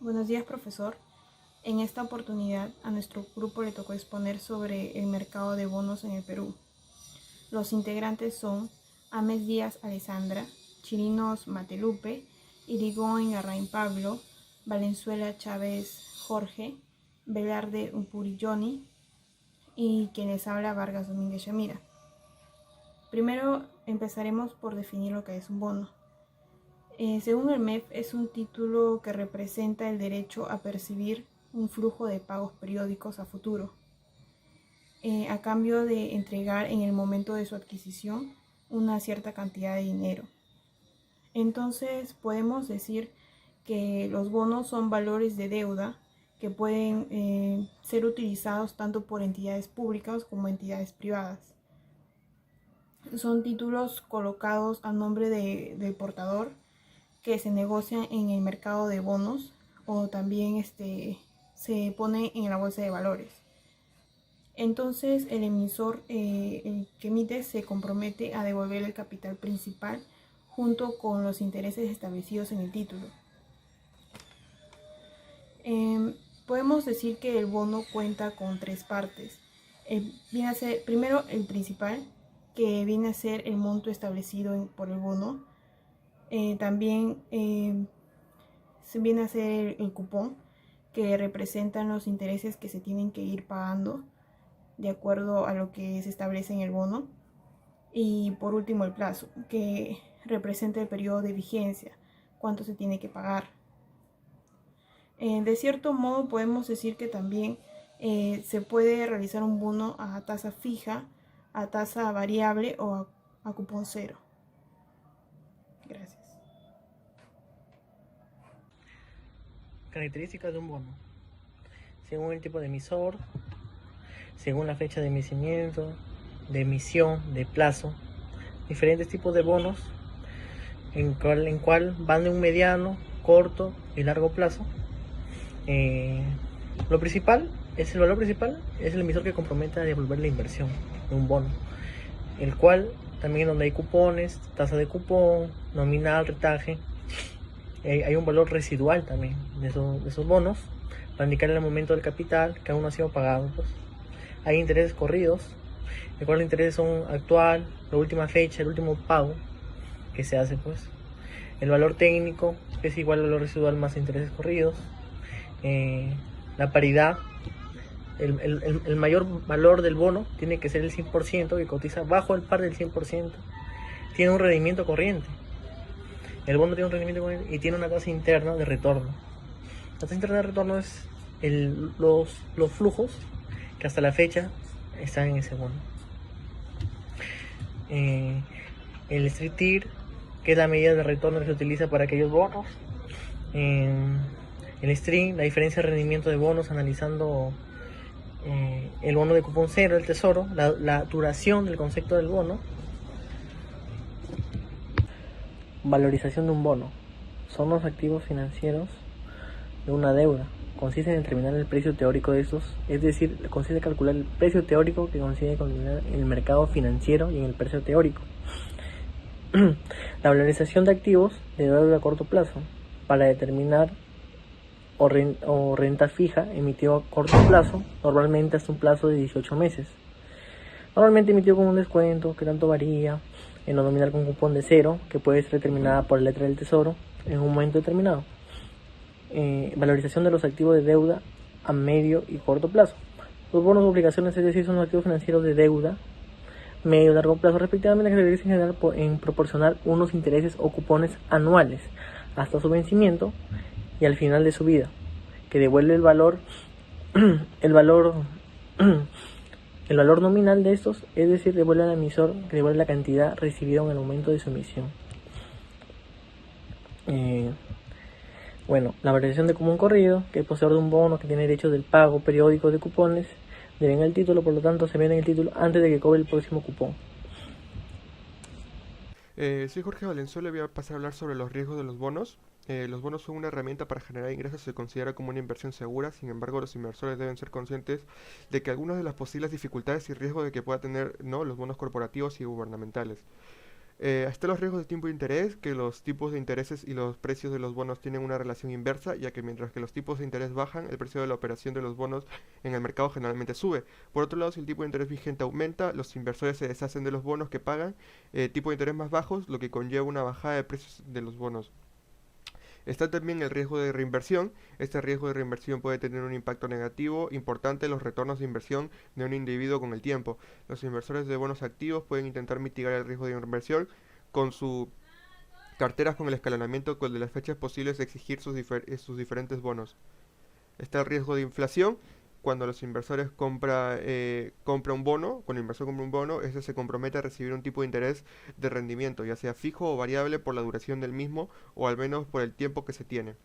Buenos días, profesor. En esta oportunidad a nuestro grupo le tocó exponer sobre el mercado de bonos en el Perú. Los integrantes son Ames Díaz Alessandra, Chirinos Matelupe, Irigoyen Larraín Pablo, Valenzuela Chávez Jorge, Velarde Upurilloni y quien les habla Vargas Domínguez Yamira. Primero empezaremos por definir lo que es un bono. Según el MEF, es un título que representa el derecho a percibir un flujo de pagos periódicos a futuro, a cambio de entregar en el momento de su adquisición una cierta cantidad de dinero. Entonces podemos decir que los bonos son valores de deuda que pueden ser utilizados tanto por entidades públicas como entidades privadas. Son títulos colocados a nombre del portador que se negocian en el mercado de bonos o también se pone en la bolsa de valores. Entonces el emisor el que emite se compromete a devolver el capital principal junto con los intereses establecidos en el título. Podemos decir que el bono cuenta con tres partes. Viene a ser primero el principal, que viene a ser el monto establecido por el bono. También se viene a ser el cupón, que representan los intereses que se tienen que ir pagando de acuerdo a lo que se establece en el bono. Y por último el plazo, que representa el periodo de vigencia, cuánto se tiene que pagar. De cierto modo podemos decir que también se puede realizar un bono a tasa fija, a tasa variable o a cupón cero. Gracias. Características de un bono. Según el tipo de emisor, según la fecha de vencimiento, de emisión, de plazo, diferentes tipos de bonos en cual van de un mediano, corto y largo plazo. Lo principal es el valor principal, es el emisor que compromete a devolver la inversión de un bono, el cual también donde hay cupones, tasa de cupón, nominal, retaje, hay un valor residual también de esos bonos para indicar el momento del capital que aún no ha sido pagado. Pues. Hay intereses corridos, el cual los intereses son actual, la última fecha, el último pago que se hace. Pues. El valor técnico es igual al valor residual más intereses corridos. La paridad, el mayor valor del bono tiene que ser el 100%, que cotiza bajo el par del 100%. Tiene un rendimiento corriente. El bono tiene un rendimiento corriente y tiene una tasa interna de retorno. La tasa interna de retorno es los flujos que hasta la fecha están en ese bono. El Street Tier, que es la medida de retorno que se utiliza para aquellos bonos. El Stream, la diferencia de rendimiento de bonos analizando el bono de cupón cero, el tesoro, la duración del concepto del bono. Valorización de un bono. Son los activos financieros de una deuda. Consiste en determinar el precio teórico de estos, es decir, consiste en calcular el precio teórico que consiste en calcular el mercado financiero y en el precio teórico. La valorización de activos de deuda a corto plazo para determinar o renta fija emitido a corto plazo, normalmente hasta un plazo de 18 meses. Normalmente emitido con un descuento que tanto varía, en lo nominal con cupón de cero, que puede ser determinada por la letra del tesoro en un momento determinado. Valorización de los activos de deuda a medio y corto plazo. Los bonos o obligaciones, es decir, son los activos financieros de deuda, medio y largo plazo respectivamente, que se realizan en general en proporcionar unos intereses o cupones anuales hasta su vencimiento y al final de su vida, que devuelve el valor nominal de estos, es decir, devuelve al emisor, que devuelve la cantidad recibida en el momento de su emisión. La valorización de común corrido, que el poseedor de un bono que tiene derecho del pago periódico de cupones deben el título, por lo tanto se vende el título antes de que cobre el próximo cupón. Soy Jorge Valenzuela y voy a pasar a hablar sobre los riesgos de los bonos. Los bonos son una herramienta para generar ingresos y se considera como una inversión segura. Sin embargo, los inversores deben ser conscientes de que algunas de las posibles dificultades y riesgos de que pueda tener los bonos corporativos y gubernamentales. Están los riesgos de tipo de interés, que los tipos de intereses y los precios de los bonos tienen una relación inversa, ya que mientras que los tipos de interés bajan, el precio de la operación de los bonos en el mercado generalmente sube. Por otro lado, si el tipo de interés vigente aumenta, los inversores se deshacen de los bonos que pagan tipo de interés más bajos, lo que conlleva una bajada de precios de los bonos. Está también el riesgo de reinversión. Este riesgo de reinversión puede tener un impacto negativo importante en los retornos de inversión de un individuo con el tiempo. Los inversores de bonos activos pueden intentar mitigar el riesgo de reinversión con sus carteras con el escalonamiento de las fechas posibles de exigir sus diferentes bonos. Está el riesgo de inflación. Cuando los inversores compra un bono, cuando el inversor compra un bono, ese se compromete a recibir un tipo de interés de rendimiento, ya sea fijo o variable por la duración del mismo o al menos por el tiempo que se tiene.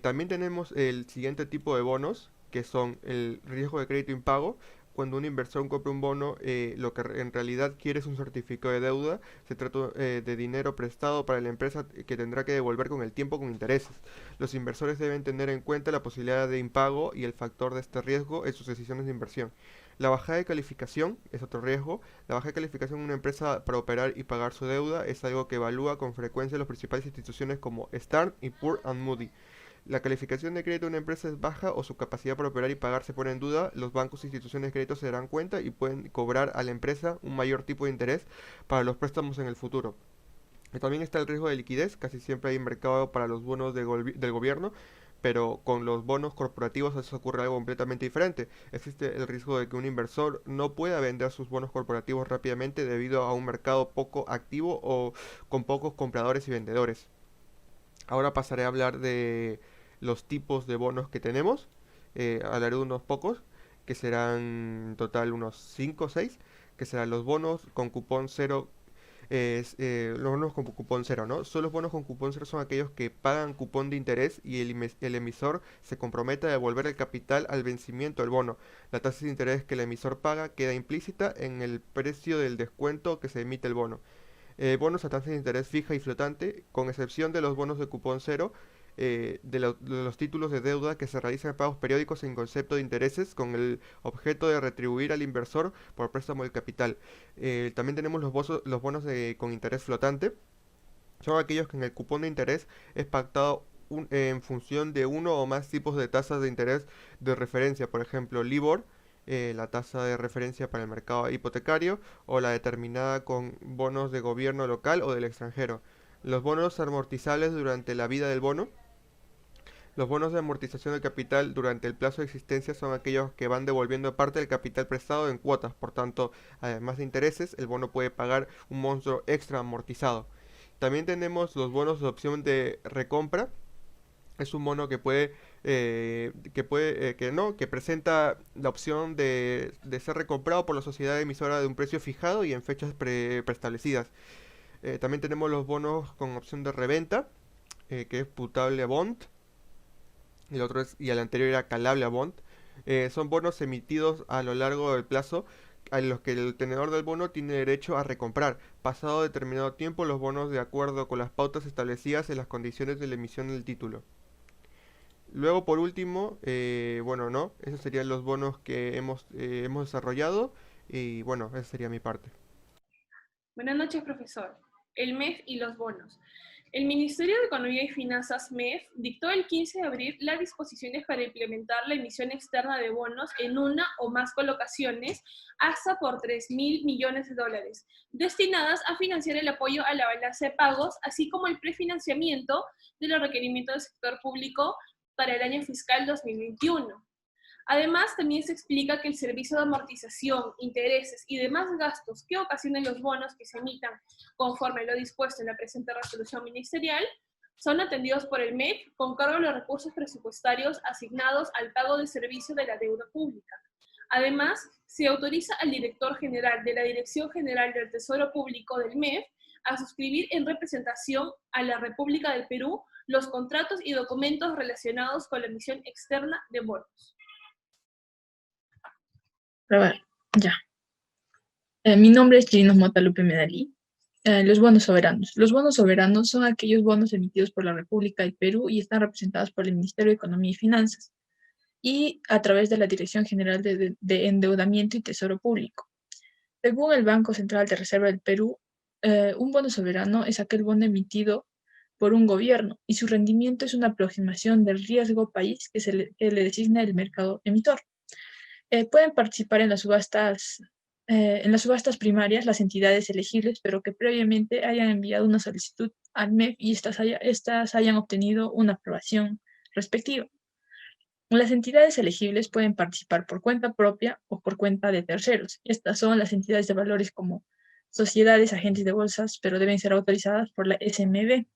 También tenemos el siguiente tipo de bonos, que son el riesgo de crédito impago. Cuando un inversor compra un bono, lo que en realidad quiere es un certificado de deuda. Se trata de dinero prestado para la empresa que tendrá que devolver con el tiempo con intereses. Los inversores deben tener en cuenta la posibilidad de impago y el factor de este riesgo en sus decisiones de inversión. La bajada de calificación es otro riesgo. La baja de calificación de una empresa para operar y pagar su deuda es algo que evalúa con frecuencia las principales instituciones como Standard y Poor's and Moody. La calificación de crédito de una empresa es baja o su capacidad para operar y pagar se pone en duda, los bancos e instituciones de crédito se darán cuenta y pueden cobrar a la empresa un mayor tipo de interés para los préstamos en el futuro. También está el riesgo de liquidez, casi siempre hay mercado para los bonos del gobierno, pero con los bonos corporativos eso ocurre algo completamente diferente. Existe el riesgo de que un inversor no pueda vender sus bonos corporativos rápidamente debido a un mercado poco activo o con pocos compradores y vendedores. Ahora pasaré a hablar de los tipos de bonos que tenemos. Hablaré de unos pocos, que serán en total unos 5 o 6, que serán los bonos con cupón cero. Los bonos con cupón cero, ¿no? Solo los bonos con cupón cero son aquellos que pagan cupón de interés y el emisor se compromete a devolver el capital al vencimiento del bono. La tasa de interés que el emisor paga queda implícita en el precio del descuento que se emite el bono. Bonos a tasa de interés fija y flotante, con excepción de los bonos de cupón cero, de los títulos de deuda que se realizan en pagos periódicos en concepto de intereses con el objeto de retribuir al inversor por préstamo del capital. También tenemos los bonos con interés flotante. Son aquellos que en el cupón de interés es pactado en función de uno o más tipos de tasas de interés de referencia, por ejemplo, LIBOR, la tasa de referencia para el mercado hipotecario o la determinada con bonos de gobierno local o del extranjero. Los bonos amortizables durante la vida del bono. Los bonos de amortización del capital durante el plazo de existencia son aquellos que van devolviendo parte del capital prestado en cuotas. Por tanto, además de intereses, el bono puede pagar un monto extra amortizado. También tenemos los bonos de opción de recompra. Es un bono que presenta la opción de ser recomprado por la sociedad emisora de un precio fijado y en fechas preestablecidas. También tenemos los bonos con opción de reventa, que es putable a bond, y el anterior era calable a bond. Son bonos emitidos a lo largo del plazo a los que el tenedor del bono tiene derecho a recomprar. Pasado determinado tiempo, los bonos de acuerdo con las pautas establecidas en las condiciones de la emisión del título. Luego, por último, no, esos serían los bonos que hemos desarrollado y bueno, esa sería mi parte. Buenas noches, profesor. El MEF y los bonos. El Ministerio de Economía y Finanzas, MEF, dictó el 15 de abril las disposiciones para implementar la emisión externa de bonos en una o más colocaciones hasta por 3.000 millones de dólares, destinadas a financiar el apoyo a la balanza de pagos, así como el prefinanciamiento de los requerimientos del sector público para el año fiscal 2021. Además, también se explica que el servicio de amortización, intereses y demás gastos que ocasionen los bonos que se emitan conforme a lo dispuesto en la presente resolución ministerial son atendidos por el MEF con cargo a los recursos presupuestarios asignados al pago de servicio de la deuda pública. Además, se autoriza al director general de la Dirección General del Tesoro Público del MEF a suscribir en representación a la República del Perú los contratos y documentos relacionados con la emisión externa de bonos. Grabar, ya. Mi nombre es Gino Motalupe Medalí. Los bonos soberanos. Los bonos soberanos son aquellos bonos emitidos por la República del Perú y están representados por el Ministerio de Economía y Finanzas y a través de la Dirección General de Endeudamiento y Tesoro Público. Según el Banco Central de Reserva del Perú, un bono soberano es aquel bono emitido por un gobierno y su rendimiento es una aproximación del riesgo país que le designa el mercado emitor. Pueden participar en las subastas primarias las entidades elegibles, pero que previamente hayan enviado una solicitud al MEF y estas hayan obtenido una aprobación respectiva. Las entidades elegibles pueden participar por cuenta propia o por cuenta de terceros. Estas son las entidades de valores como sociedades, agentes de bolsas, pero deben ser autorizadas por la SMB.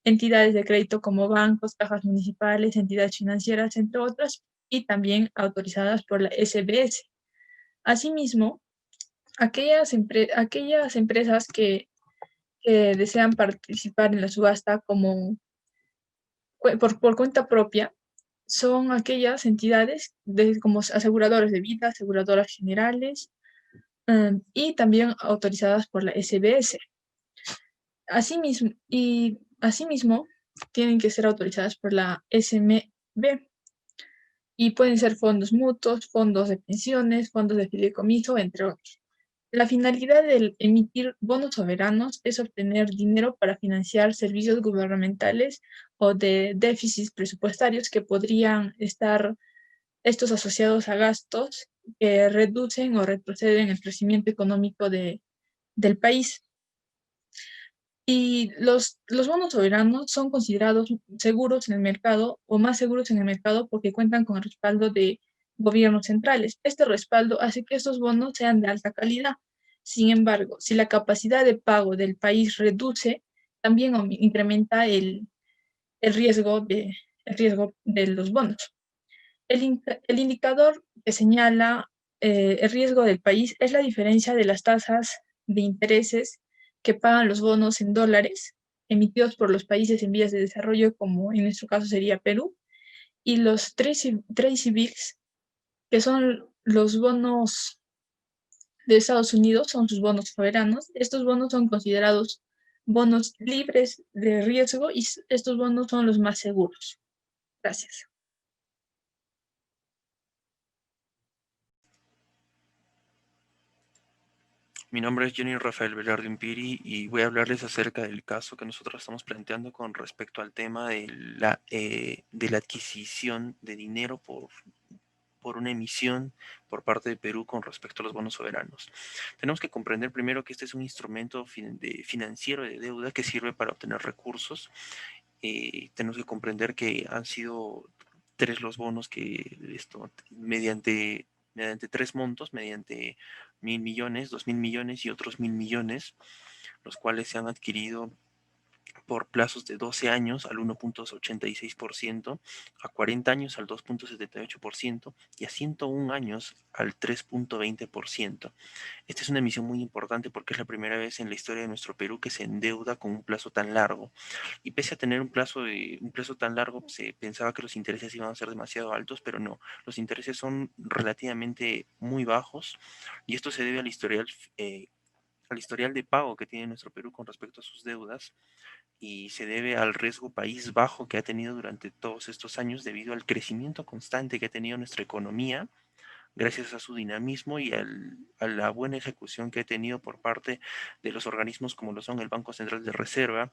Entidades de crédito como bancos, cajas municipales, entidades financieras, entre otras, y también autorizadas por la SBS. Asimismo, aquellas empresas que desean participar en la subasta por cuenta propia son aquellas entidades como aseguradoras de vida, aseguradoras generales, y también autorizadas por la SBS. Asimismo, tienen que ser autorizadas por la SMB y pueden ser fondos mutuos, fondos de pensiones, fondos de fideicomiso, entre otros. La finalidad del emitir bonos soberanos es obtener dinero para financiar servicios gubernamentales o de déficits presupuestarios que podrían estar estos asociados a gastos que reducen o retroceden el crecimiento económico del país. Y los bonos soberanos son considerados seguros en el mercado o más seguros en el mercado porque cuentan con el respaldo de gobiernos centrales. Este respaldo hace que estos bonos sean de alta calidad. Sin embargo, si la capacidad de pago del país reduce, también incrementa el riesgo de los bonos. El indicador que señala el riesgo del país es la diferencia de las tasas de intereses que pagan los bonos en dólares emitidos por los países en vías de desarrollo, como en nuestro caso sería Perú, y los Treasury Bills, que son los bonos de Estados Unidos, son sus bonos soberanos. Estos bonos son considerados bonos libres de riesgo y estos bonos son los más seguros. Gracias. Mi nombre es Jenny Rafael Velarde Impiri y voy a hablarles acerca del caso que nosotros estamos planteando con respecto al tema de la adquisición de dinero por una emisión por parte de Perú con respecto a los bonos soberanos. Tenemos que comprender primero que este es un instrumento financiero de deuda que sirve para obtener recursos. Tenemos que comprender que han sido tres los bonos que mediante tres montos, mediante 1.000 millones, 2.000 millones y otros 1.000 millones, los cuales se han adquirido por plazos de 12 años al 1.86%, a 40 años al 2.78% y a 101 años al 3.20%. Esta es una emisión muy importante porque es la primera vez en la historia de nuestro Perú que se endeuda con un plazo tan largo. Y pese a tener un plazo tan largo, se pensaba que los intereses iban a ser demasiado altos, pero no. Los intereses son relativamente muy bajos y esto se debe al historial de pago que tiene nuestro Perú con respecto a sus deudas y se debe al riesgo país bajo que ha tenido durante todos estos años debido al crecimiento constante que ha tenido nuestra economía gracias a su dinamismo y a la buena ejecución que ha tenido por parte de los organismos como lo son el Banco Central de Reserva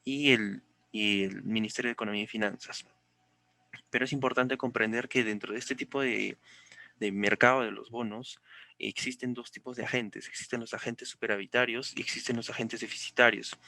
y el Ministerio de Economía y Finanzas. Pero es importante comprender que dentro de este tipo de mercado de los bonos, existen dos tipos de agentes. Existen los agentes superavitarios y existen los agentes deficitarios,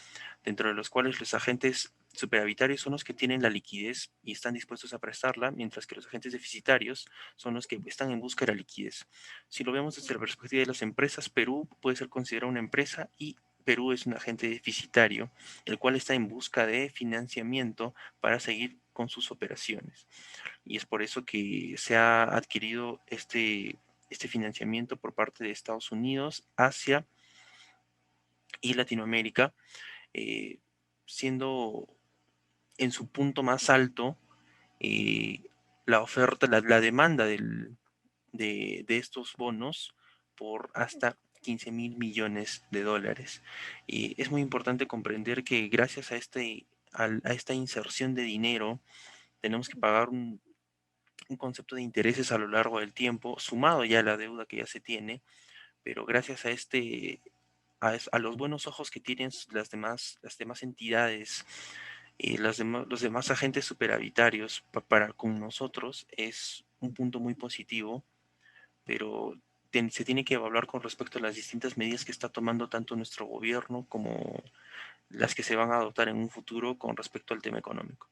dentro de los cuales los agentes superavitarios son los que tienen la liquidez y están dispuestos a prestarla, mientras que los agentes deficitarios son los que están en busca de la liquidez. Si lo vemos desde la perspectiva de las empresas, Perú puede ser considerado una empresa y Perú es un agente deficitario, el cual está en busca de financiamiento para seguir con sus operaciones. Y es por eso que se ha adquirido este financiamiento por parte de Estados Unidos, Asia y Latinoamérica, siendo en su punto más alto la oferta, la demanda de estos bonos por hasta 15.000 millones de dólares. Y es muy importante comprender que gracias a esta inserción de dinero tenemos que pagar un concepto de intereses a lo largo del tiempo, sumado ya a la deuda que ya se tiene, pero gracias a a los buenos ojos que tienen las demás entidades y los demás agentes superavitarios para con nosotros, es un punto muy positivo, pero se tiene que evaluar con respecto a las distintas medidas que está tomando tanto nuestro gobierno como las que se van a adoptar en un futuro con respecto al tema económico.